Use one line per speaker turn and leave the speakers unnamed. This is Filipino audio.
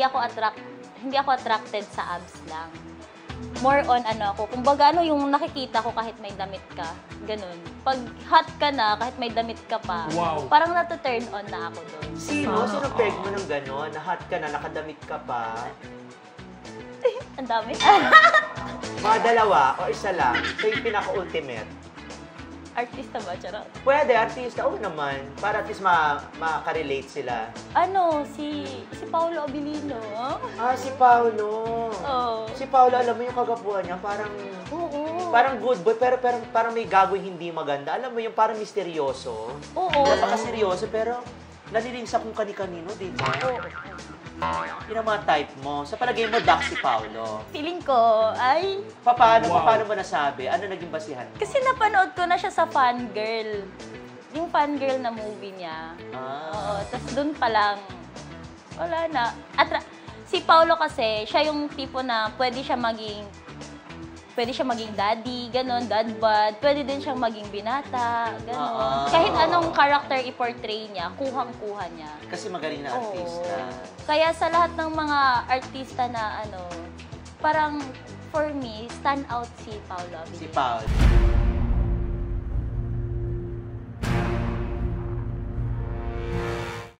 hindi ako attracted sa abs lang. More on ano ako, kumbaga ano yung nakikita ko kahit may damit ka, ganun. Pag hot ka na, kahit may damit ka pa, parang nato-turn on na ako doon.
Sino? Sino peg mo ng gano'n? Na hot ka na, nakadamit ka pa?
Ang dami.
Mga dalawa o isa lang, so yung pinaka-ultimate.
Artista ba? Charot.
Pwede, artista. Oo naman. Para at least makarelate sila.
Ano, si Paolo Abilino.
Ah, si Paolo.
Oo.
Si Paolo, alam mo yung kagapuhan niya, parang...
Oo.
Parang good boy, pero parang may gagawin hindi maganda. Alam mo yung parang misteryoso.
Oo.
Napaka-seryoso, pero nalilings akong kani-kanino, di ba?
Oo.
Yun ang mga type mo. Sa palagay mo, Doc, si Paolo.
Feeling ko, ay...
Paano mo nasabi? Ano naging basihan mo?
Kasi napanood ko na siya sa Fangirl. Yung Fangirl na movie niya. Oo. Tapos dun pa lang, wala na. Si Paolo kasi, siya yung tipo na pwede siya maging daddy, ganon, dad bod. Pwede din siyang maging binata, ganon. Kahit anong character i-portray niya, kuhang-kuha niya.
Kasi magaling na artista.
Kaya sa lahat ng mga artista na ano, parang for me, stand out si Paolo Abilino.
Si Paolo.